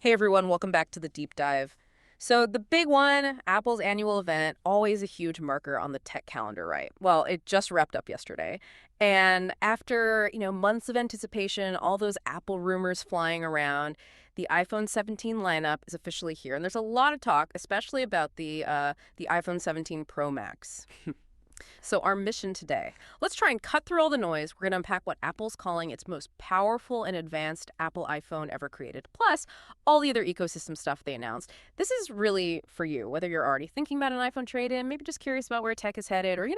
Hey everyone, welcome back to the deep dive. So the big one, Apple's annual event, always a huge marker on the tech calendar, right? Well, it just wrapped up yesterday. And after, months of anticipation, all those Apple rumors flying around, the iPhone 17 lineup is officially here. And there's a lot of talk, especially about the iPhone 17 Pro Max. So our mission today, let's try and cut through all the noise. We're going to unpack what Apple's calling its most powerful and advanced Apple iPhone ever created, plus all the other ecosystem stuff they announced. This is really for you, whether you're already thinking about an iPhone trade-in, maybe just curious about where tech is headed, or, you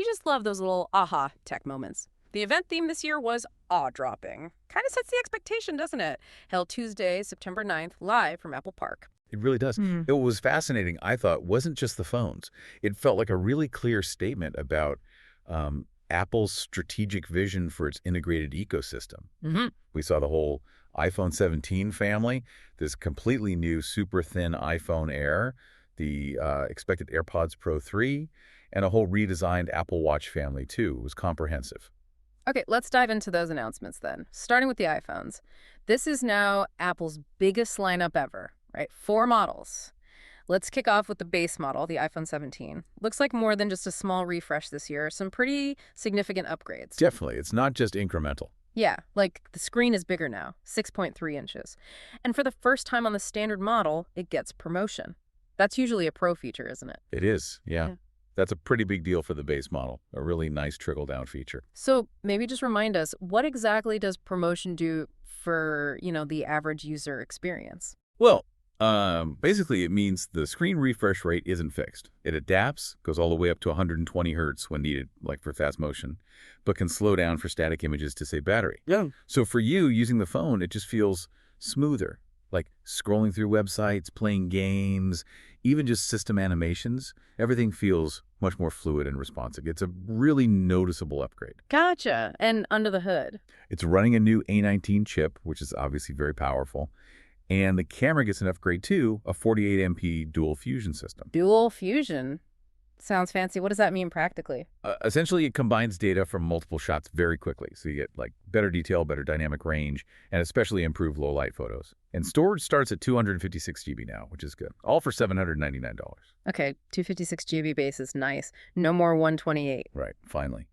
just love those little aha tech moments. The event theme this year was awe-dropping. Kind of sets the expectation, doesn't it? Held Tuesday, September 9th, live from Apple Park. It really does. Mm. It was fascinating, I thought, wasn't just the phones. It felt like a really clear statement about Apple's strategic vision for its integrated ecosystem. Mm-hmm. We saw the whole iPhone 17 family, this completely new super thin iPhone Air, the expected AirPods Pro 3, and a whole redesigned Apple Watch family, too. It was comprehensive. Okay, let's dive into those announcements then. Starting with the iPhones. This is now Apple's biggest lineup ever, right? 4 models. Let's kick off with the base model, the iPhone 17. Looks like more than just a small refresh this year, some pretty significant upgrades. Definitely. It's not just incremental. Yeah, like the screen is bigger now, 6.3 inches. And for the first time on the standard model, it gets promotion. That's usually a pro feature, isn't it? It is, yeah. Yeah. That's a pretty big deal for the base model, a really nice trickle-down feature. So maybe just remind us, what exactly does promotion do for, the average user experience? Well, basically it means the screen refresh rate isn't fixed. It adapts, goes all the way up to 120 hertz when needed, like for fast motion, but can slow down for static images to save battery. Yeah. So for you, using the phone, it just feels smoother, like scrolling through websites, playing games, even just system animations. Everything feels much more fluid and responsive. It's a really noticeable upgrade. Gotcha. And under the hood? It's running a new A19 chip, which is obviously very powerful. And the camera gets an upgrade too, a 48MP dual fusion system. Dual fusion? Sounds fancy. What does that mean practically? Essentially, it combines data from multiple shots very quickly. So you get better detail, better dynamic range, and especially improved low light photos. And storage starts at 256 GB now, which is good. All for $799. Okay, 256 GB base is nice. No more 128. Right, finally.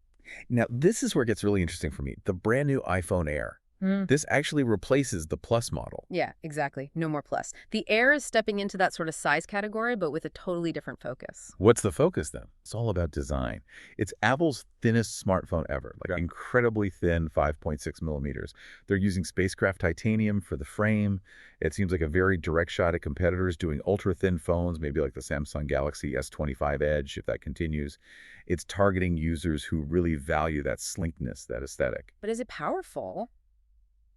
Now, this is where it gets really interesting for me. The brand new iPhone Air. This actually replaces the Plus model. Yeah, exactly. No more Plus. The Air is stepping into that sort of size category, but with a totally different focus. What's the focus, then? It's all about design. It's Apple's thinnest smartphone ever, incredibly thin, 5.6 millimeters. They're using spacecraft titanium for the frame. It seems like a very direct shot at competitors doing ultra-thin phones, maybe like the Samsung Galaxy S25 Edge, if that continues. It's targeting users who really value that slinkness, that aesthetic. But is it powerful?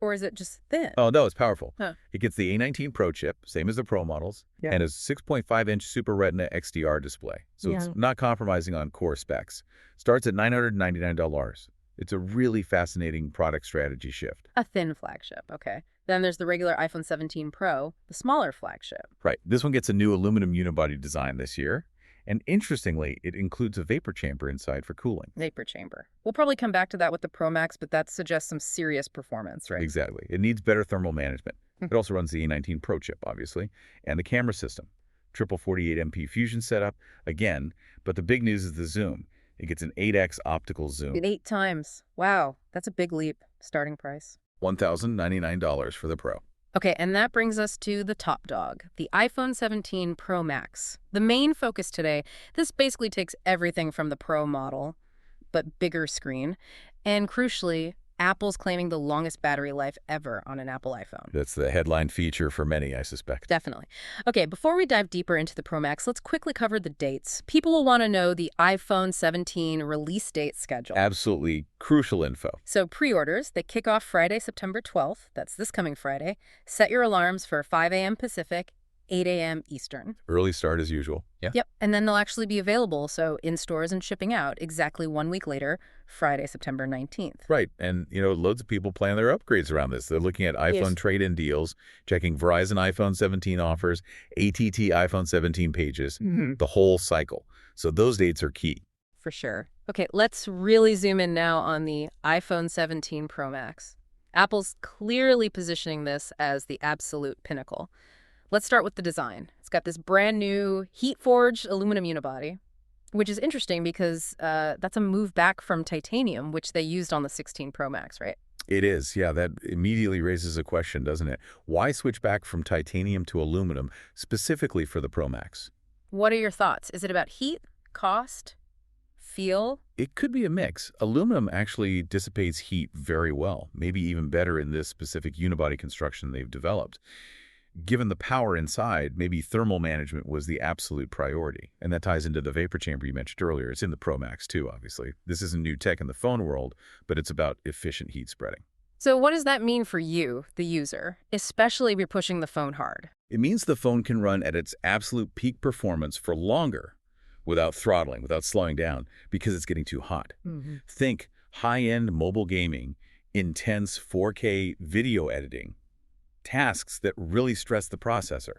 Or is it just thin? Oh, no, it's powerful. Huh. It gets the A19 Pro chip, same as the Pro models, and a 6.5-inch Super Retina XDR display. So it's not compromising on core specs. Starts at $999. It's a really fascinating product strategy shift. A thin flagship, okay. Then there's the regular iPhone 17 Pro, the smaller flagship. Right. This one gets a new aluminum unibody design this year. And interestingly, it includes a vapor chamber inside for cooling. Vapor chamber. We'll probably come back to that with the Pro Max, but that suggests some serious performance, right? Exactly. It needs better thermal management. It also runs the A19 Pro chip, obviously, and the camera system. Triple 48MP fusion setup, again, but the big news is the zoom. It gets an 8x optical zoom. 8 times. Wow, that's a big leap. Starting price. $1,099 for the Pro. Okay, and that brings us to the top dog, the iPhone 17 Pro Max. The main focus today, this basically takes everything from the Pro model, but bigger screen, and crucially, Apple's claiming the longest battery life ever on an Apple iPhone. That's the headline feature for many, I suspect. Definitely. Okay, before we dive deeper into the Pro Max, let's quickly cover the dates. People will want to know the iPhone 17 release date schedule. Absolutely crucial info. So pre-orders, they kick off Friday, September 12th. That's this coming Friday. Set your alarms for 5 a.m. Pacific, 8 a.m. Eastern. Early start as usual. Yeah. Yep, and then they'll actually be available, so in stores and shipping out exactly 1 week later, Friday, September 19th. Right, and loads of people plan their upgrades around this. They're looking at iPhone trade-in deals, checking Verizon iPhone 17 offers, AT&T iPhone 17 pages, the whole cycle. So those dates are key. For sure. Okay, let's really zoom in now on the iPhone 17 Pro Max. Apple's clearly positioning this as the absolute pinnacle. Let's start with the design. It's got this brand new heat-forged aluminum unibody, which is interesting because that's a move back from titanium, which they used on the 16 Pro Max, right? It is, yeah, that immediately raises a question, doesn't it? Why switch back from titanium to aluminum specifically for the Pro Max? What are your thoughts? Is it about heat, cost, feel? It could be a mix. Aluminum actually dissipates heat very well, maybe even better in this specific unibody construction they've developed. Given the power inside, maybe thermal management was the absolute priority. And that ties into the vapor chamber you mentioned earlier. It's in the Pro Max too, obviously. This isn't new tech in the phone world, but it's about efficient heat spreading. So what does that mean for you, the user, especially if you're pushing the phone hard? It means the phone can run at its absolute peak performance for longer without throttling, without slowing down, because it's getting too hot. Think high-end mobile gaming, intense 4K video editing, tasks that really stress the processor.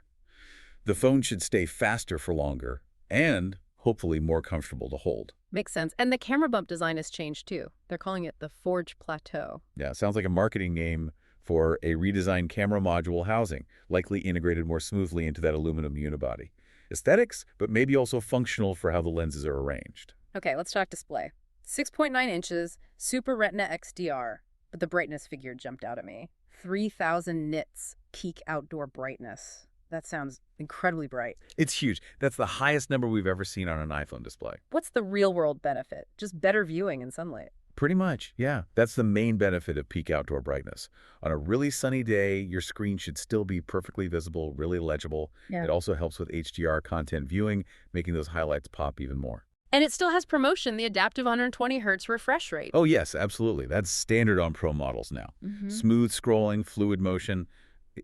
The phone should stay faster for longer and hopefully more comfortable to hold. Makes sense. And the camera bump design has changed too. They're calling it the Forge Plateau. Yeah, sounds like a marketing name for a redesigned camera module housing, likely integrated more smoothly into that aluminum unibody. Aesthetics, but maybe also functional for how the lenses are arranged. Okay, let's talk display. 6.9 inches, Super Retina XDR, but the brightness figure jumped out at me. 3,000 nits peak outdoor brightness. That sounds incredibly bright. It's huge. That's the highest number we've ever seen on an iPhone display. What's the real-world benefit? Just better viewing in sunlight. Pretty much, yeah. That's the main benefit of peak outdoor brightness. On a really sunny day, your screen should still be perfectly visible, really legible. Yeah. It also helps with HDR content viewing, making those highlights pop even more. And it still has promotion, the adaptive 120 hertz refresh rate. Oh, yes, absolutely. That's standard on Pro models now. Smooth scrolling, fluid motion.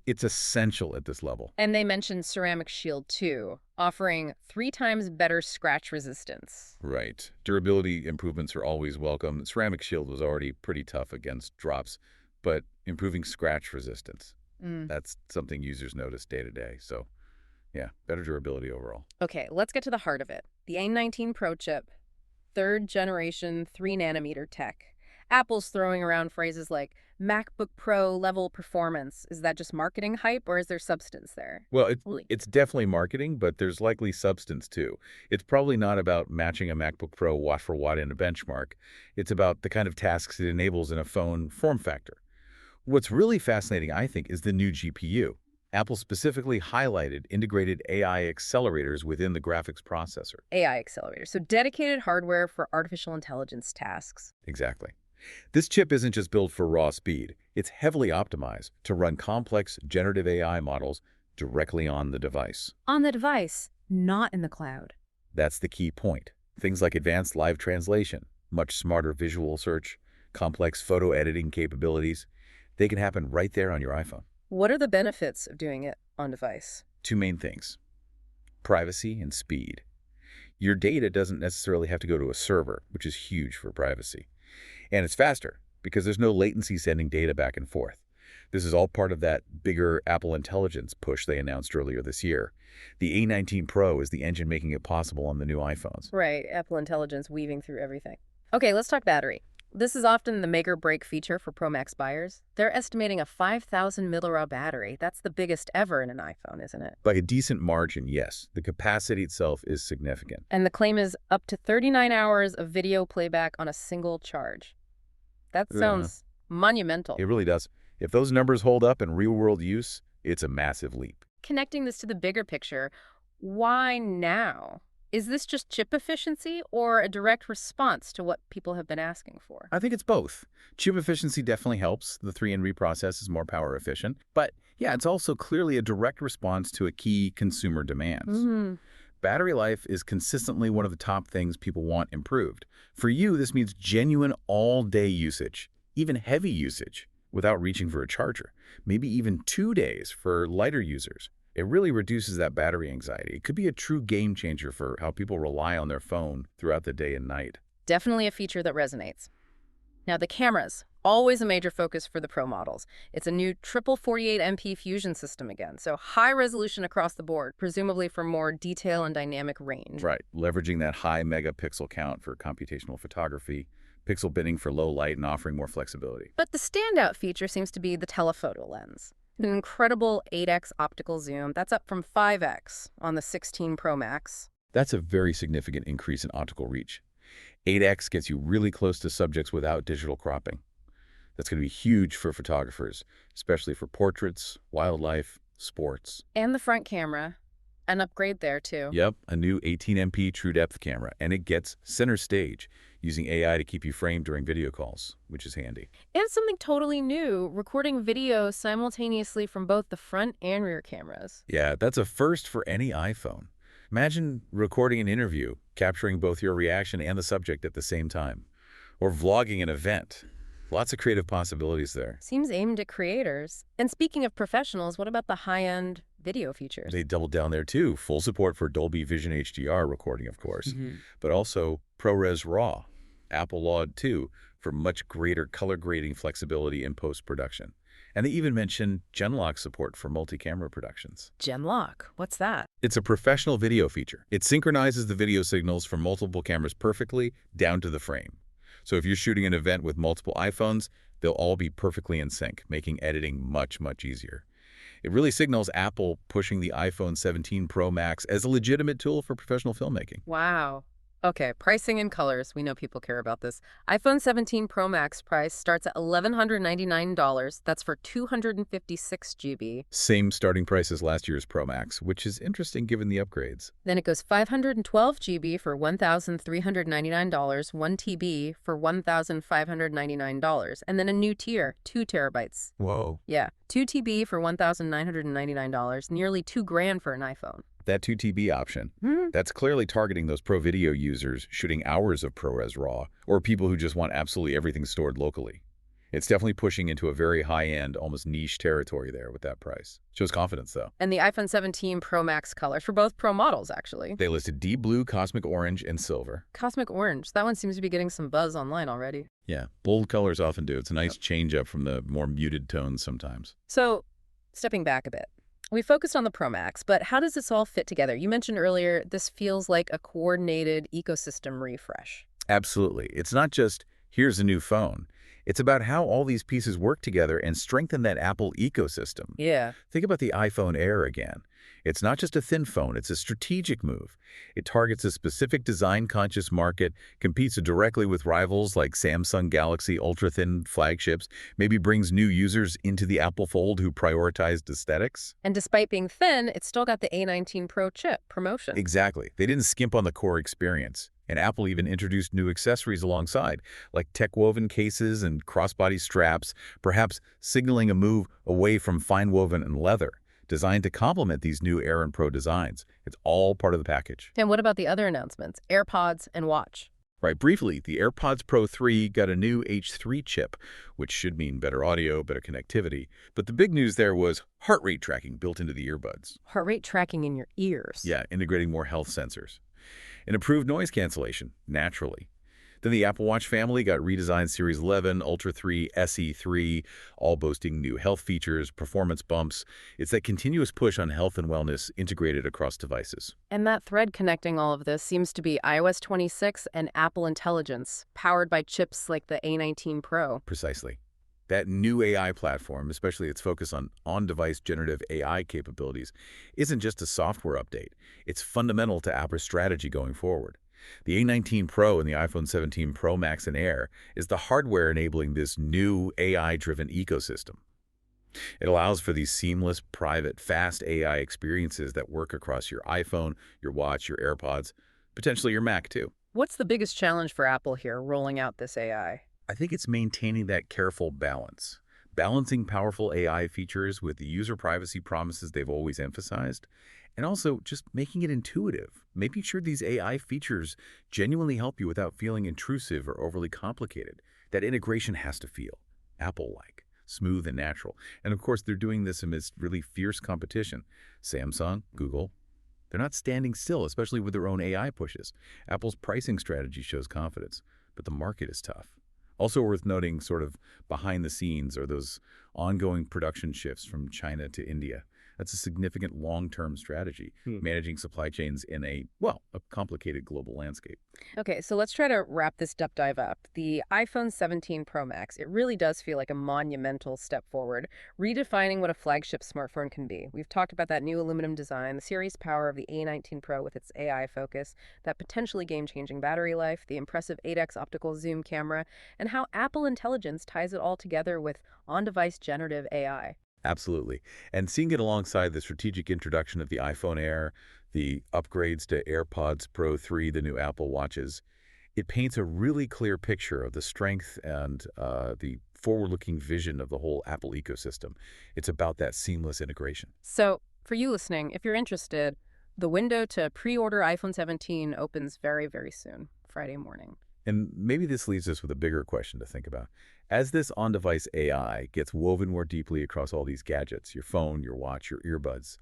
It's essential at this level. And they mentioned Ceramic Shield too, offering 3 times better scratch resistance. Right. Durability improvements are always welcome. Ceramic Shield was already pretty tough against drops, but improving scratch resistance, that's something users notice day to day. So, yeah, better durability overall. Okay, let's get to the heart of it. The A19 Pro chip, 3rd generation 3 nanometer tech. Apple's throwing around phrases like MacBook Pro level performance. Is that just marketing hype or is there substance there? Well, it's definitely marketing, but there's likely substance too. It's probably not about matching a MacBook Pro watt for watt in a benchmark. It's about the kind of tasks it enables in a phone form factor. What's really fascinating, I think, is the new GPU. Apple specifically highlighted integrated AI accelerators within the graphics processor. AI accelerator, so dedicated hardware for artificial intelligence tasks. Exactly. This chip isn't just built for raw speed. It's heavily optimized to run complex generative AI models directly on the device. On the device, not in the cloud. That's the key point. Things like advanced live translation, much smarter visual search, complex photo editing capabilities, they can happen right there on your iPhone. What are the benefits of doing it on device? 2 main things: privacy and speed. Your data doesn't necessarily have to go to a server, which is huge for privacy. And it's faster because there's no latency sending data back and forth. This is all part of that bigger Apple Intelligence push they announced earlier this year. The A19 Pro is the engine making it possible on the new iPhones. Right, Apple Intelligence weaving through everything. Okay, let's talk battery. This is often the make or break feature for Pro Max buyers. They're estimating a 5,000 mAh battery. That's the biggest ever in an iPhone, isn't it? By a decent margin, yes. The capacity itself is significant. And the claim is up to 39 hours of video playback on a single charge. That sounds monumental. It really does. If those numbers hold up in real-world use, it's a massive leap. Connecting this to the bigger picture, why now? Is this just chip efficiency or a direct response to what people have been asking for? I think it's both. Chip efficiency definitely helps. The 3N reprocess is more power efficient. But yeah, it's also clearly a direct response to a key consumer demands. Battery life is consistently one of the top things people want improved. For you, this means genuine all-day usage, even heavy usage, without reaching for a charger. Maybe even 2 days for lighter users. It really reduces that battery anxiety. It could be a true game changer for how people rely on their phone throughout the day and night. Definitely a feature that resonates. Now, the cameras, always a major focus for the Pro models. It's a new triple 48MP fusion system again, so high resolution across the board, presumably for more detail and dynamic range. Right, leveraging that high megapixel count for computational photography, pixel binning for low light and offering more flexibility. But the standout feature seems to be the telephoto lens. An incredible 8x optical zoom. That's up from 5x on the 16 Pro Max. That's a very significant increase in optical reach. 8x gets you really close to subjects without digital cropping. That's going to be huge for photographers, especially for portraits, wildlife, sports. And the front camera. An upgrade there, too. Yep, a new 18MP true depth camera, and it gets center stage, using AI to keep you framed during video calls, which is handy. And something totally new, recording video simultaneously from both the front and rear cameras. Yeah, that's a first for any iPhone. Imagine recording an interview, capturing both your reaction and the subject at the same time. Or vlogging an event. Lots of creative possibilities there. Seems aimed at creators. And speaking of professionals, what about the high-end video features? They doubled down there too. Full support for Dolby Vision HDR recording, of course, but also ProRes RAW. Apple Laud too for much greater color grading flexibility in post-production. And they even mentioned Genlock support for multi-camera productions. Genlock? What's that? It's a professional video feature. It synchronizes the video signals from multiple cameras perfectly down to the frame. So if you're shooting an event with multiple iPhones, they'll all be perfectly in sync, making editing much, much easier. It really signals Apple pushing the iPhone 17 Pro Max as a legitimate tool for professional filmmaking. Wow. Okay, pricing and colors. We know people care about this. iPhone 17 Pro Max price starts at $1,199. That's for 256 GB. Same starting price as last year's Pro Max, which is interesting given the upgrades. Then it goes 512 GB for $1,399, 1 TB for $1,599, and then a new tier, 2 terabytes. Whoa. Yeah, 2 TB for $1,999, nearly $2,000 for an iPhone. That 2TB option, that's clearly targeting those pro video users shooting hours of ProRes RAW, or people who just want absolutely everything stored locally. It's definitely pushing into a very high-end, almost niche territory there with that price. Shows confidence, though. And the iPhone 17 Pro Max colors for both Pro models, actually. They listed deep blue, cosmic orange, and silver. Cosmic orange. That one seems to be getting some buzz online already. Yeah, bold colors often do. It's a nice change up from the more muted tones sometimes. So, stepping back a bit. We focused on the Pro Max, but how does this all fit together? You mentioned earlier this feels like a coordinated ecosystem refresh. Absolutely. It's not just, here's a new phone. It's about how all these pieces work together and strengthen that Apple ecosystem. Yeah. Think about the iPhone Air again. It's not just a thin phone, it's a strategic move. It targets a specific design-conscious market, competes directly with rivals like Samsung Galaxy ultra-thin flagships, maybe brings new users into the Apple fold who prioritized aesthetics. And despite being thin, it's still got the A19 Pro chip promotion. Exactly. They didn't skimp on the core experience. And Apple even introduced new accessories alongside, like tech-woven cases and crossbody straps, perhaps signaling a move away from fine-woven and leather, designed to complement these new Air and Pro designs. It's all part of the package. And what about the other announcements? AirPods and Watch. Right, briefly, the AirPods Pro 3 got a new H3 chip, which should mean better audio, better connectivity. But the big news there was heart rate tracking built into the earbuds. Heart rate tracking in your ears. Yeah, integrating more health sensors. And improved noise cancellation, naturally. Then the Apple Watch family got redesigned Series 11, Ultra 3, SE3, all boasting new health features, performance bumps. It's that continuous push on health and wellness integrated across devices. And that thread connecting all of this seems to be iOS 26 and Apple Intelligence, powered by chips like the A19 Pro. Precisely. That new AI platform, especially its focus on on-device generative AI capabilities, isn't just a software update. It's fundamental to Apple's strategy going forward. The A19 Pro and the iPhone 17 Pro Max and Air is the hardware enabling this new AI-driven ecosystem. It allows for these seamless, private, fast AI experiences that work across your iPhone, your watch, your AirPods, potentially your Mac too. What's the biggest challenge for Apple here rolling out this AI? I think it's maintaining that careful balance. Balancing powerful AI features with the user privacy promises they've always emphasized, and also just making it intuitive, making sure these AI features genuinely help you without feeling intrusive or overly complicated. That integration has to feel Apple-like, smooth and natural. And of course, they're doing this amidst really fierce competition. Samsung, Google, they're not standing still, especially with their own AI pushes. Apple's pricing strategy shows confidence, but the market is tough. Also worth noting, sort of behind the scenes, are those ongoing production shifts from China to India, That's a significant long-term strategy, Hmm. managing supply chains in a complicated global landscape. Okay, so let's try to wrap this deep dive up. The iPhone 17 Pro Max, it really does feel like a monumental step forward, redefining what a flagship smartphone can be. We've talked about that new aluminum design, the series power of the A19 Pro with its AI focus, that potentially game-changing battery life, the impressive 8x optical zoom camera, and how Apple Intelligence ties it all together with on-device generative AI. Absolutely. And seeing it alongside the strategic introduction of the iPhone Air, the upgrades to AirPods Pro 3, the new Apple Watches, it paints a really clear picture of the strength and the forward-looking vision of the whole Apple ecosystem. It's about that seamless integration. So, for you listening, if you're interested, the window to pre-order iPhone 17 opens very, very soon, Friday morning. And maybe this leaves us with a bigger question to think about. As this on-device AI gets woven more deeply across all these gadgets, your phone, your watch, your earbuds,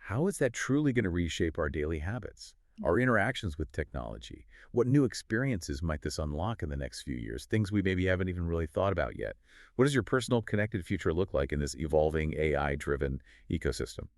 how is that truly going to reshape our daily habits, our interactions with technology? What new experiences might this unlock in the next few years? Things we maybe haven't even really thought about yet. What does your personal connected future look like in this evolving AI-driven ecosystem?